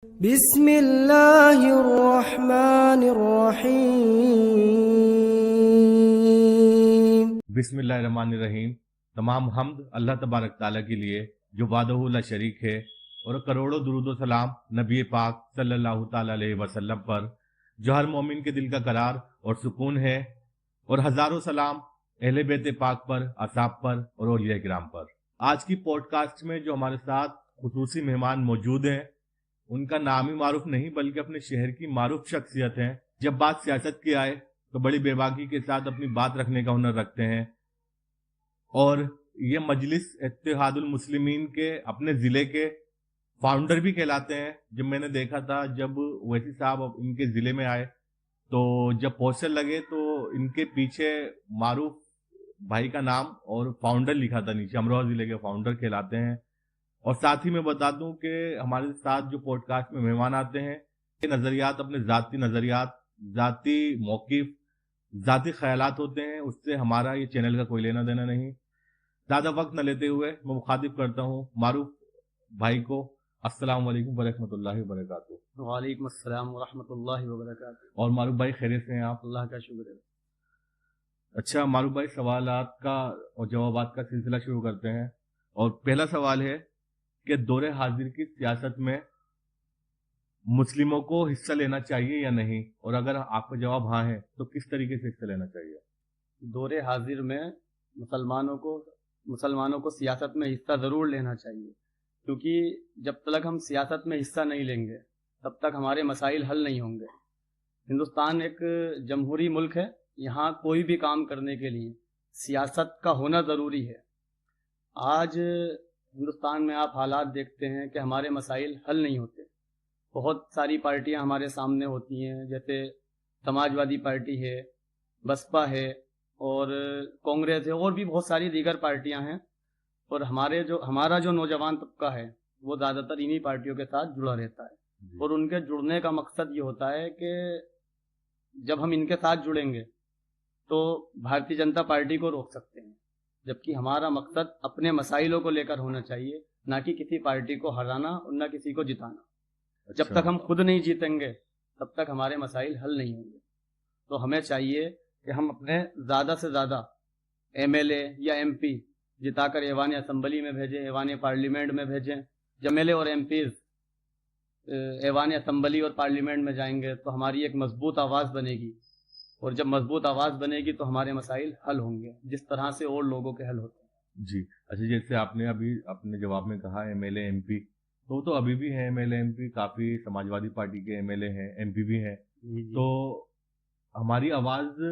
بسم اللہ الرحمن الرحیم۔ بسم اللہ الرحمن الرحیم۔ تمام حمد اللہ تبارک تعالیٰ کے لیے جو وحدہ لا شریک ہے، اور کروڑوں درود و سلام نبی پاک صلی اللہ تعالیٰ علیہ وسلم پر جو ہر مومن کے دل کا قرار اور سکون ہے، اور ہزاروں سلام اہل بیت پاک پر، اصحاب پر اور اولیاء کرام پر۔ آج کی پوڈ کاسٹ میں جو ہمارے ساتھ خصوصی مہمان موجود ہیں، ان کا نام ہی معروف نہیں بلکہ اپنے شہر کی معروف شخصیت ہیں۔ جب بات سیاست کی آئے تو بڑی بے باکی کے ساتھ اپنی بات رکھنے کا ہنر رکھتے ہیں، اور یہ مجلس اتحاد المسلمین کے اپنے ضلع کے فاؤنڈر بھی کہلاتے ہیں۔ جب میں نے دیکھا تھا، جب اویسی صاحب ان کے ضلع میں آئے تو جب پوسٹر لگے تو ان کے پیچھے معروف بھائی کا نام اور فاؤنڈر لکھا تھا نیچے، امروہہ ضلع کے فاؤنڈر کہلاتے ہیں۔ اور ساتھ ہی میں بتا دوں کہ ہمارے ساتھ جو پوڈ کاسٹ میں مہمان آتے ہیں، یہ نظریات اپنے ذاتی نظریات، ذاتی موقف، ذاتی خیالات ہوتے ہیں، اس سے ہمارا یہ چینل کا کوئی لینا دینا نہیں۔ زیادہ وقت نہ لیتے ہوئے میں مخاطب کرتا ہوں معروف بھائی کو۔ السلام علیکم ورحمۃ اللہ وبرکاتہ۔ وعلیکم السلام ورحمۃ اللہ وبرکاتہ۔ اور معروف بھائی خیریت سے ہیں آپ؟ اللہ کا شکر ہے۔ اچھا معروف بھائی، سوالات کا اور جوابات کا سلسلہ شروع کرتے ہیں۔ اور پہلا سوال ہے کہ دور حاضر کی سیاست میں مسلموں کو حصہ لینا چاہیے یا نہیں، اور اگر آپ کا جواب ہاں ہے تو کس طریقے سے حصہ لینا چاہیے؟ دور حاضر میں مسلمانوں کو سیاست میں حصہ ضرور لینا چاہیے، کیونکہ جب تک ہم سیاست میں حصہ نہیں لیں گے تب تک ہمارے مسائل حل نہیں ہوں گے۔ ہندوستان ایک جمہوری ملک ہے، یہاں کوئی بھی کام کرنے کے لیے سیاست کا ہونا ضروری ہے۔ آج ہندوستان میں آپ حالات دیکھتے ہیں کہ ہمارے مسائل حل نہیں ہوتے۔ بہت ساری پارٹیاں ہمارے سامنے ہوتی ہیں، جیسے سماجوادی پارٹی ہے، بسپا ہے، اور کانگریس ہے، اور بھی بہت ساری دیگر پارٹیاں ہیں، اور ہمارا جو نوجوان طبقہ ہے وہ زیادہ تر انہی پارٹیوں کے ساتھ جڑا رہتا ہے۔ اور ان کے جڑنے کا مقصد یہ ہوتا ہے کہ جب ہم ان کے ساتھ جڑیں گے تو بھارتیہ جنتا پارٹی کو روک سکتے ہیں، جبکہ ہمارا مقصد اپنے مسائلوں کو لے کر ہونا چاہیے، نہ کہ کسی پارٹی کو ہرانا اور نہ کسی کو جتانا۔ جب تک ہم خود نہیں جیتیں گے تب تک ہمارے مسائل حل نہیں ہوں گے۔ تو ہمیں چاہیے کہ ہم اپنے زیادہ سے زیادہ ایم ایل اے یا ایم پی جتا کر ایوان اسمبلی میں بھیجیں، ایوان پارلیمنٹ میں بھیجیں۔ جب ایم ایل اے اور ایم پیز ایوان اسمبلی اور پارلیمنٹ میں جائیں گے تو ہماری ایک مضبوط آواز بنے گی، اور جب مضبوط آواز بنے گی تو ہمارے مسائل حل ہوں گے، جس طرح سے اور لوگوں کے حل ہوتے ہیں۔ جی اچھا، جیسے آپ نے ابھی اپنے جواب میں کہا M L A M P, تو ابھی بھی ہیں M L A M P, کافی سماجوادی پارٹی کے ایم ایل اے ہیں، ایم پی بھی ہیں۔ تو ہماری آواز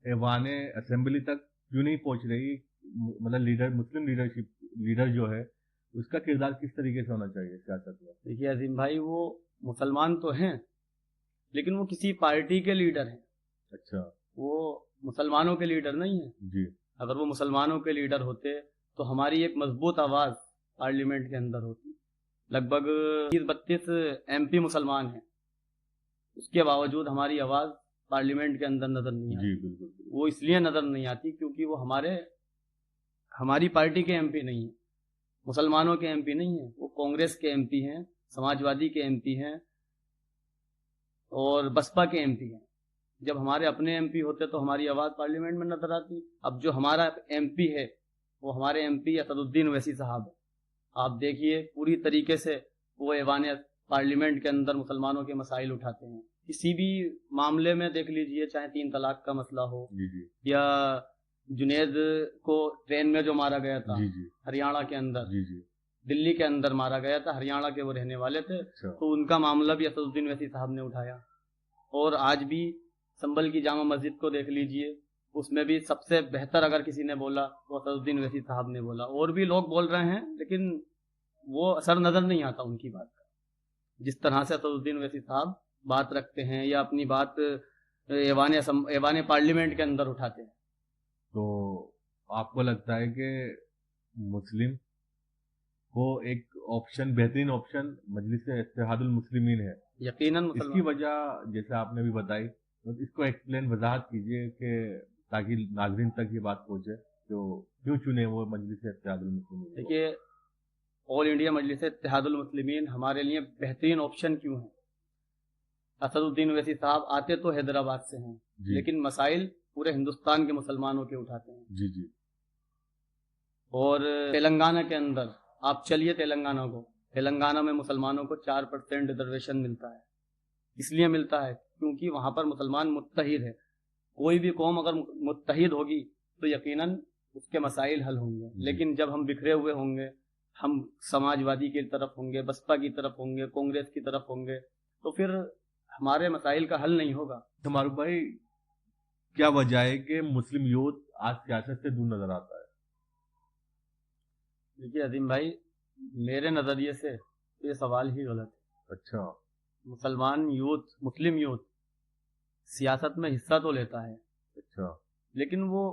ایوان اسمبلی تک کیوں نہیں پہنچ رہی؟ مطلب مسلم لیڈر جو ہے اس کا کردار کس طریقے سے ہونا چاہیے سیاست میں؟ دیکھیے عظیم بھائی، وہ مسلمان تو ہیں لیکن وہ کسی پارٹی کے لیڈر ہیں۔ اچھا، وہ مسلمانوں کے لیڈر نہیں ہیں۔ جی، اگر وہ مسلمانوں کے لیڈر ہوتے تو ہماری ایک مضبوط آواز پارلیمنٹ کے اندر ہوتی۔ لگ بھگ 32 ایم پی مسلمان ہیں، اس کے باوجود ہماری آواز پارلیمنٹ کے اندر نظر نہیں آتی۔ جی بالکل۔ وہ اس لیے نظر نہیں آتی کیونکہ وہ ہماری پارٹی کے ایم پی نہیں ہیں، مسلمانوں کے ایم پی نہیں ہیں، وہ کانگریس کے ایم پی ہیں، سماجوادی کے ایم پی ہیں، اور بسپا کے ایم پی ہیں۔ جب ہمارے اپنے ایم پی ہوتے تو ہماری آواز پارلیمنٹ میں نظر آتی۔ اب جو ہمارا ایم پی ہے وہ ہمارے ایم پی اسد الدین اویسی صاحب ہے۔ آپ دیکھیے پوری طریقے سے وہ ایوان پارلیمنٹ کے اندر مسلمانوں کے مسائل اٹھاتے ہیں۔ کسی بھی معاملے میں دیکھ لیجئے، چاہے 3 طلاق کا مسئلہ ہو، یا جنید کو ٹرین میں جو مارا گیا تھا ہریانہ کے اندر، دلی کے اندر مارا گیا تھا، ہریانہ کے وہ رہنے والے تھے، تو ان کا معاملہ بھی اسد الدین اویسی صاحب نے اٹھایا۔ اور آج بھی سنبل کی جامع مسجد کو دیکھ لیجئے، اس میں بھی سب سے بہتر اگر کسی نے بولا تو اسد الدین اویسی صاحب نے بولا۔ اور بھی لوگ بول رہے ہیں لیکن وہ اثر نظر نہیں آتا ان کی بات کا، جس طرح سے اسد الدین اویسی صاحب بات رکھتے ہیں یا اپنی بات ایوان پارلیمنٹ کے اندر اٹھاتے ہیں۔ تو آپ کو لگتا ہے کہ مسلم کو ایک آپشن، بہترین آپشن مجلس اتحاد المسلمین ہے؟ یقیناً اس کی وجہ جیسے آپ نے بھی بتائی، اس کو ایکسپلین، وضاحت کیجئے کہ تاکہ ناظرین تک یہ بات پہنچے جو کیوں چنے وہ مجلس اتحاد المسلمین۔ دیکھیے، ऑल इंडिया मजलिस इत्तेहादुल मुस्लिमीन हमारे लिए बेहतरीन ऑप्शन क्यों है। असदुद्दीन ओवैसी साहब आते तो हैदराबाद से हैं, लेकिन मसाइल पूरे हिंदुस्तान के मुसलमानों के उठाते हैं। जी जी। और तेलंगाना के अंदर आप चलिए, तेलंगाना में मुसलमानों को 4% रिजर्वेशन मिलता है। इसलिए मिलता है क्योंकि वहां पर मुसलमान मुत्तहिद है। कोई भी कौम अगर मुत्तहिद होगी तो यकीनन उसके मसाइल हल होंगे। लेकिन जब हम बिखरे हुए होंगे, हम समाजवादी की तरफ होंगे, बसपा की तरफ होंगे, कांग्रेस की तरफ होंगे, तो फिर हमारे मसाइल का हल नहीं होगा। तो मारूफ भाई, क्या वजह है कि मुस्लिम यूथ आज सियासत से दूर नजर आता है? देखिए अजीम भाई, मेरे नजरिए से ये सवाल ही गलत है। अच्छा। मुसलमान यूथ, मुस्लिम यूथ सियासत में हिस्सा तो लेता है, अच्छा, लेकिन वो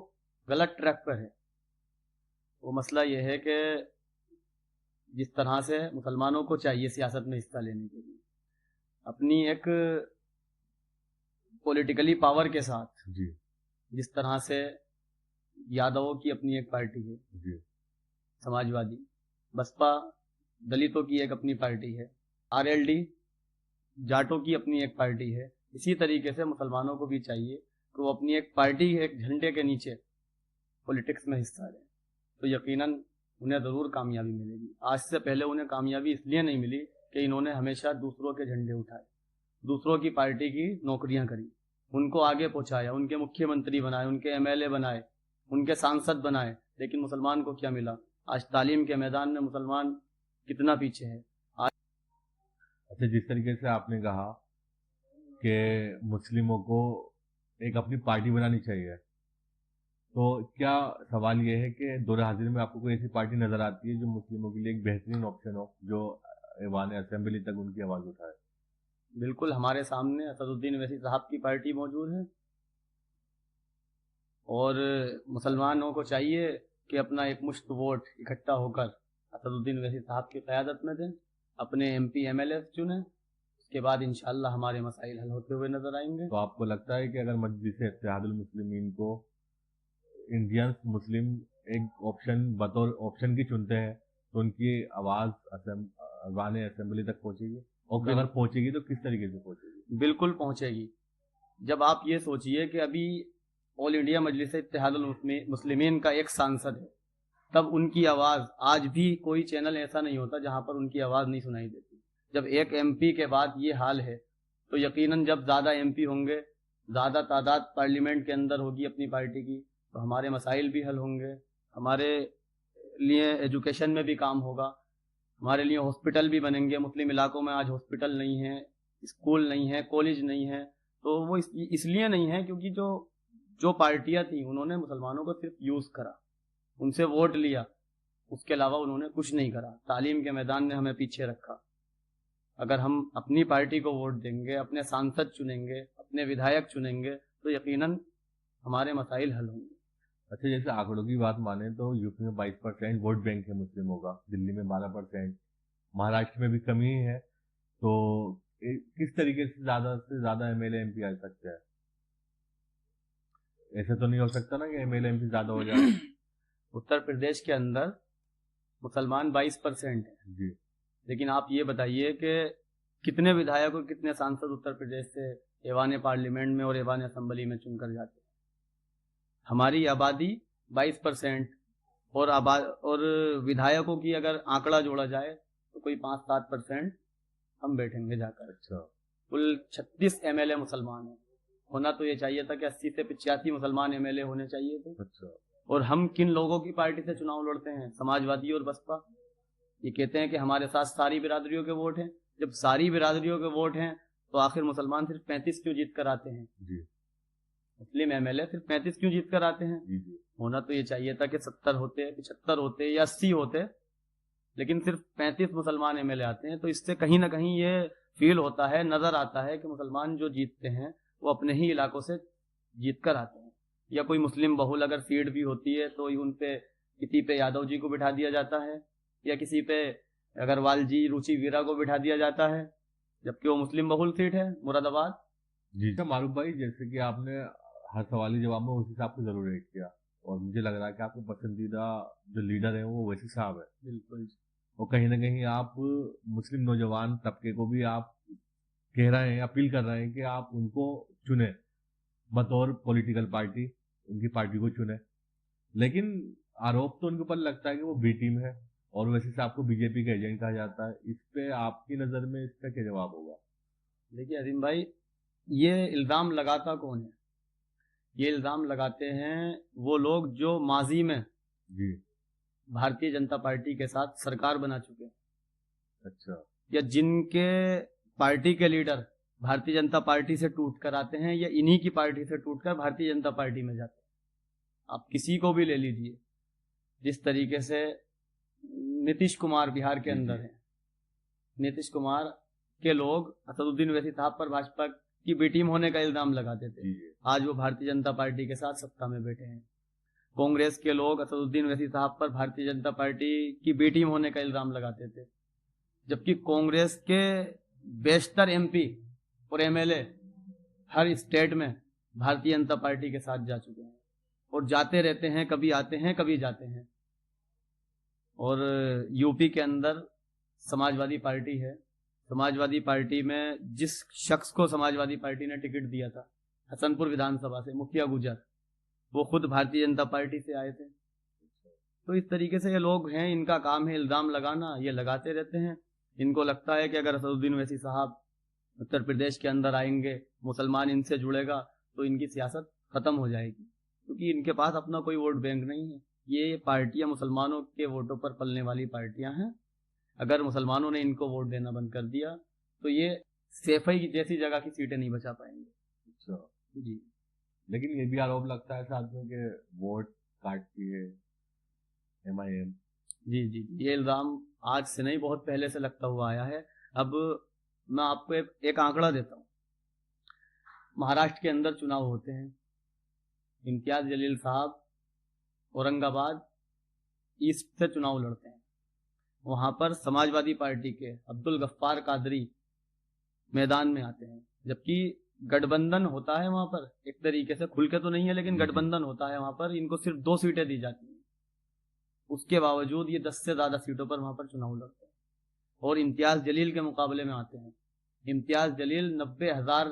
गलत ट्रैक पर है। वो मसला ये है कि जिस तरह से मुसलमानों को चाहिए सियासत में हिस्सा लेने के लिए, अपनी एक पॉलिटिकली पावर के साथ, जी जिस तरह से यादवों की अपनी एक पार्टी है, जी, समाजवादी, बसपा दलितों की एक अपनी पार्टी है, आरएलडी जाटों की अपनी एक पार्टी है, इसी तरीके से मुसलमानों को भी चाहिए कि वो अपनी एक पार्टी, एक झंडे के नीचे पॉलिटिक्स में हिस्सा लें, तो यकीनन उन्हें ज़रूर कामयाबी मिलेगी। आज से पहले उन्हें कामयाबी इसलिए नहीं मिली कि इन्होंने हमेशा दूसरों के झंडे उठाए, दूसरों की पार्टी की नौकरियां करी, उनको आगे पहुंचाया, उनके मुख्यमंत्री बनाए, उनके एमएलए बनाए, उनके सांसद बनाए, लेकिन मुसलमान को क्या मिला? आज तालीम के मैदान में मुसलमान कितना पीछे है। अच्छा, जिस तरीके से आपने कहा कि मुस्लिमों को एक अपनी पार्टी बनानी चाहिए, तो क्या सवाल ये है कि दौर हाजिर में आपको कोई ऐसी पार्टी नजर आती है जो मुस्लिमों के लिए एक बेहतरीन ऑप्शन हो, जो ऐवान असेंबली तक उनकी आवाज उठाए? बिल्कुल, हमारे सामने असदुद्दीन ओवैसी साहब की पार्टी मौजूद है, और मुसलमानों को चाहिए कि अपना एक मुश्त वोट इकट्ठा होकर असदुद्दीन ओवैसी साहब की क़यादत में दें, अपने एमपी एमएलए चुनें, उसके बाद इंशाअल्लाह हमारे मसाइल हल होते हुए नजर आएंगे। तो आपको लगता है कि अगर मजलिस इत्तेहादुल मुस्लिमीन को इंडियंस मुस्लिम एक ऑप्शन बतौर ऑप्शन की चुनते हैं तो उनकी आवाज ऐवान असेंबली तक पहुंचेगी? और अगर पहुंचेगी तो किस तरीके से पहुंचेगी? बिल्कुल पहुंचेगी। जब आप ये सोचिए कि अभी ऑल इंडिया मजलिस इत्तेहादुल मुस्लिमीन का एक सांसद है, तब उनकी आवाज़, आज भी कोई चैनल ऐसा नहीं होता जहां पर उनकी आवाज़ नहीं सुनाई देती। जब एक एमपी के बाद ये हाल है, तो यकीनन जब ज़्यादा एमपी होंगे, ज़्यादा तादाद पार्लियामेंट के अंदर होगी अपनी पार्टी की, तो हमारे मसाइल भी हल होंगे, हमारे लिए एजुकेशन में भी काम होगा, हमारे लिए हॉस्पिटल भी बनेंगे। मुस्लिम इलाकों में आज हॉस्पिटल नहीं है, स्कूल नहीं है, कॉलेज नहीं है, तो वो इसलिए नहीं है क्योंकि जो पार्टियां थी उन्होंने मुसलमानों को सिर्फ यूज़ करा, उनसे वोट लिया, उसके अलावा उन्होंने कुछ नहीं करा। तालीम के मैदान में हमें पीछे रखा। अगर हम अपनी पार्टी को वोट देंगे, अपने सांसद चुनेंगे, अपने विधायक चुनेंगे, तो यकीनन हमारे मसाइल हल होंगे। अच्छा, जैसे आंकड़ों की बात माने तो यूपी में 22% वोट बैंक है मुस्लिमों का, दिल्ली में 12%, महाराष्ट्र में भी कमी है, तो किस तरीके से ज्यादा एमएलए एमपी आ सकते हैं? ऐसा तो नहीं हो सकता ना कि एमएलए एमपी ज्यादा हो जाए? उत्तर प्रदेश के अंदर मुसलमान 22% है जी, लेकिन आप ये बताइए कि कितने विधायक और कितने सांसद उत्तर प्रदेश से ऐवान पार्लियामेंट में और ऐवान असेंबली में चुनकर जाते हैं? हमारी आबादी 22% और विधायकों की अगर आंकड़ा जोड़ा जाए तो कोई 5-7% हम बैठेंगे जाकर। अच्छा, कुल 36 एमएलए मुसलमान हैं। होना तो ये चाहिए था कि 80 से 85 मुसलमान एमएलए होने चाहिए थे। अच्छा। और हम किन लोगों की पार्टी से चुनाव लड़ते हैं? समाजवादी और बसपा। ये कहते हैं कि हमारे साथ सारी बिरादरियों के वोट हैं। जब सारी बिरादरियों के वोट हैं तो आखिर मुसलमान सिर्फ 35 क्यों जीत कर आते हैं? जी, मुस्लिम एमएलए सिर्फ 35 क्यों जीत कर आते हैं? जी, जी। होना तो ये चाहिए था कि 70 होते, 75 होते या 80 होते, लेकिन सिर्फ 35 मुसलमान एमएलए आते हैं। तो इससे कहीं ना कहीं ये फील होता है, नजर आता है कि मुसलमान जो जीतते हैं वो अपने ही इलाकों से जीत कर आते हैं। या कोई मुस्लिम बहुल अगर सीट भी होती है तो उन पे किसी पे यादव जी को बिठा दिया जाता है, या किसी पे अग्रवाल जी, रुचि वीरा को बिठा दिया जाता है, जबकि वो मुस्लिम बहुल सीट है मुरादाबाद। जी मारूफ भाई, जैसे कि आपने हर सवाली जवाब में उस हिसाब से जरूर रेट किया, और मुझे लग रहा है कि आपके पसंदीदा जो लीडर है वो वैसी साहब है। बिल्कुल। اور कहीं ना कहीं आप मुस्लिम नौजवान तबके को भी आप कह रहे हैं, अपील कर रहे हैं कि आप उनको चुने बतौर पॉलिटिकल पार्टी, उनकी पार्टी को चुने। लेकिन आरोप तो उनके ऊपर लगता है कि वो बी टीम है और वैसे से आपको बीजेपी का एजेंट कहा जाता है। इस पे आपकी नज़र में इसका क्या जवाब होगा? देखिए अजीम भाई, ये इल्ज़ाम लगाता कौन है? ये इल्ज़ाम लगाते हैं वो लोग जो माजी में जी। भारतीय जनता पार्टी के साथ सरकार बना चुके हैं, अच्छा। या जिनके पार्टी के लीडर भारतीय जनता पार्टी से टूट कर आते हैं या इन्हीं की पार्टी से टूटकर भारतीय जनता पार्टी में जाते हैं। आप किसी को भी ले लीजिए, जिस तरीके से नीतीश कुमार बिहार के अंदर हैं, नीतीश कुमार के लोग असदुद्दीन ओवैसी साहब पर भाजपा की बी टीम होने का इल्जाम लगाते थे, आज वो भारतीय जनता पार्टी के साथ सत्ता में बैठे हैं। कांग्रेस के लोग असदुद्दीन ओवैसी साहब पर भारतीय जनता पार्टी की बी टीम होने का इल्जाम लगाते थे, जबकि कांग्रेस के बेशतर एमपी और एमएलए हर स्टेट में भारतीय जनता पार्टी के साथ जा चुके हैं और जाते रहते हैं, कभी आते हैं कभी जाते हैं। और यूपी के अंदर समाजवादी पार्टी है, समाजवादी पार्टी में जिस शख्स को समाजवादी पार्टी ने टिकट दिया था हसनपुर विधानसभा से, मुखिया गुजर, वो खुद भारतीय जनता पार्टी से आए थे। तो इस तरीके से ये लोग हैं, इनका काम है इल्जाम लगाना, ये लगाते रहते हैं। इनको लगता है कि अगर असदुद्दीन ओवैसी साहब उत्तर प्रदेश के अंदर आएंगे, मुसलमान इनसे जुड़ेगा तो इनकी सियासत खत्म हो जाएगी, क्योंकि इनके पास अपना कोई वोट बैंक नहीं है। ये पार्टियां मुसलमानों के वोटों पर पलने वाली पार्टियां हैं। अगर मुसलमानों ने इनको वोट देना बंद कर दिया तो ये सेफई जैसी जगह की सीटें नहीं बचा पाएंगे। अच्छा जी। लेकिन ये भी आरोप लगता है साथ में कि वोट काटती है MIM। जी जी, ये इल्ज़ाम आज से नहीं, बहुत पहले से लगता हुआ आया है। अब मैं आपको एक आंकड़ा देता हूँ। महाराष्ट्र के अंदर चुनाव होते हैं, इम्तियाज जलील साहब औरंगाबाद ईस्ट से चुनाव लड़ते हैं। वहां पर समाजवादी पार्टी के अब्दुल गफ्फार कादरी मैदान में आते हैं, जबकि गठबंधन होता है वहां पर, एक तरीके से खुल के तो नहीं है लेकिन गठबंधन होता है वहां पर। इनको सिर्फ 2 सीटें दी जाती हैं, उसके बावजूद ये 10 से ज्यादा सीटों पर वहां पर चुनाव लड़ते हैं और इम्तियाज जलील के मुकाबले में आते हैं। इम्तियाज जलील 90,000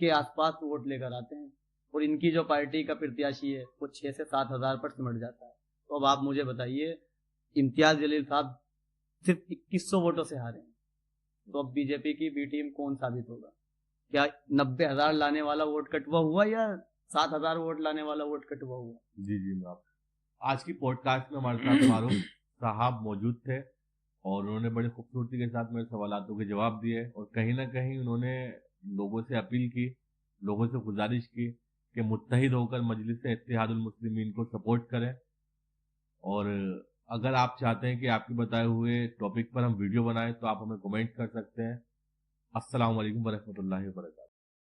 के आसपास वोट लेकर आते हैं और इनकी जो पार्टी का प्रत्याशी है वो 6 से 7,000 पर सिमट जाता है। तो अब आप मुझे बताइए, इम्तियाज जलील साहब सिर्फ 2100 वोटों से हारे हैं, तो अब बीजेपी की बी टीम कौन साबित होगा? क्या 90,000 लाने वाला वोट कटवा हुआ या 7,000 वोट लाने वाला वोट कटवा हुआ? जी जी, मैं आप आज की पॉडकास्ट में हमारे साथ फारूक साहब मौजूद थे और उन्होंने बड़ी खूबसूरती के साथ मेरे सवालों के जवाब दिए और कहीं ना कहीं उन्होंने लोगों से अपील की, लोगों से गुजारिश की कि मुत्तहिद होकर मजलिस इत्तेहादुल मुस्लिमीन को सपोर्ट करें। और अगर आप चाहते हैं कि आपके बताए हुए टॉपिक पर हम वीडियो बनाएं तो आप हमें कमेंट कर सकते हैं। अस्सलाम वालेकुम वरहमतुल्लाहि वबरकातुहू।